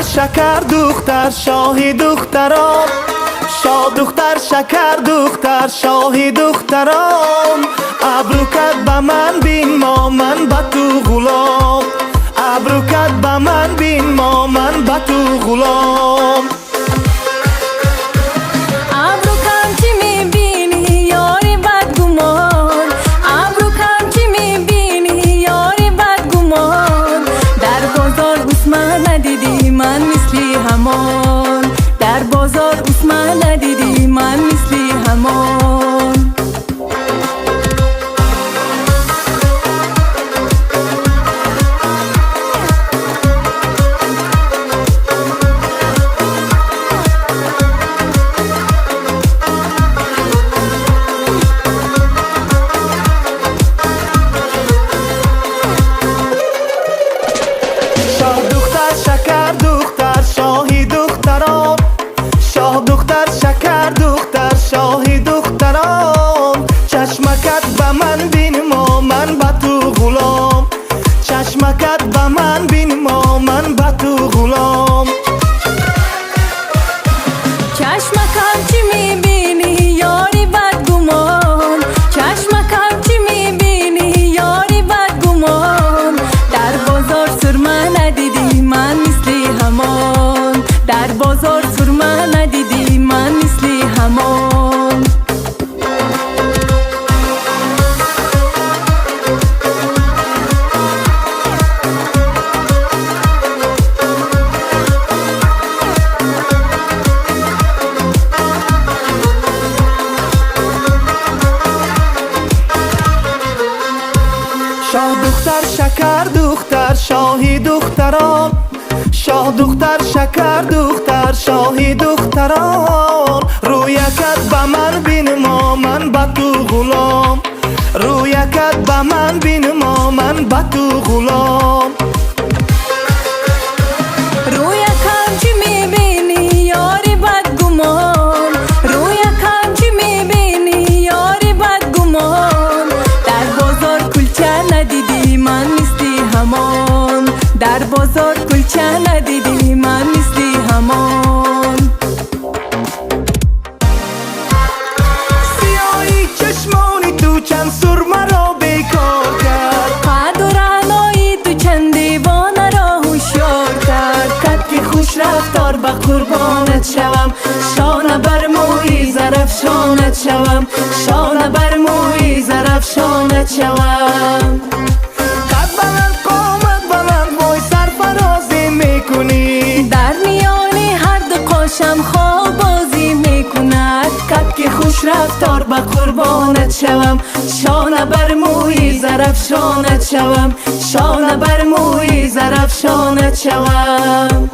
دختر شکر دختر شاهی دختران، شاه دختر شکر دختر شاهی دختران. ابرو کرد به من بین ما من به تو غلام، ابرو کرد به من بین ما من به تو غلام. ابرو کم چی میبینی یاری بدگمان، ابرو کم چی میبینی یاری بدگمان. در بازار عثمان ندیدی من مثلی همان، در بازار عثمان ندیدی من مثلی همان. شاه دختر شکر دختر شاهی دختران، شاه دختر شکر دختر شاهی دختران. چشمکت به من بین ما من به تو غلام، چشمکت به من بین ما من به تو غلام. چشمکم چی میبینی یاری بدگمان، چشمکم چی میبینی یاری بدگمان. در بازار سرمه ندیدی من مثلی همان، در بازار سرمه ندیدی من مثلی همان. شاه دختر شکر دختر شاهی دختران، شاه دختر شکر دختر شاهی دختران. رویکت به من بین ما من به تو غلام، رویکت به من بین ما من به تو غلام. رویکم چی میبینی یاری بدگمان، رویکم چی میبینی یاری بدگمان. در بازار کلچه ندیدی من مثلی همان، در بازار کلچه ندیدی من مثلی همان. سیاهی چشمانی تو چند سرمه را بیکار کرد، قد و رعنایی تو چند دیوانه را هوشیار کرد. کد که خوش رفتار به قربانت شوم، شانه بر موی زرفشانت شوم، شانه بر موی زرفشانت شوم. قد بلند قامت بلند وای سرفرازی میکنی، در میان هر دو قاشم خواب بازی میکند. کد که خوش رفتار به قربانت شوم، شانه بر موی زرفشانت شوم، شانه بر موی زرفشانت شوم.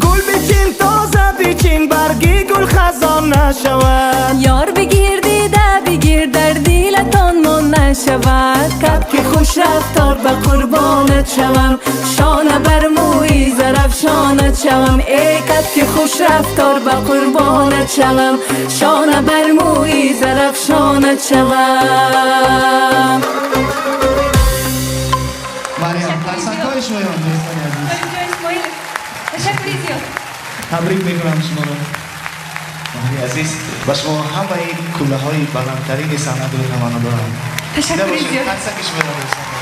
گل بچین تازه بچین برگی گل خزان نشود، یار بگیر دیده بگیر در دیلتان من نشود. کد که خوش رفتار به قربانت شوم، شانه بر موی زرفشانت شوم. ای کد که خوش رفتار به قربانت شوم، شانه بر موی زرفشانت شوم. مریم ترسنگ‌های شایان دوستان عزیز، تبریک میکنم شما رو مهری عزیز و شما همه کله های بلندترین صحنه رو تمنا دارم. تشکر زیاد. ترسنگش بدم.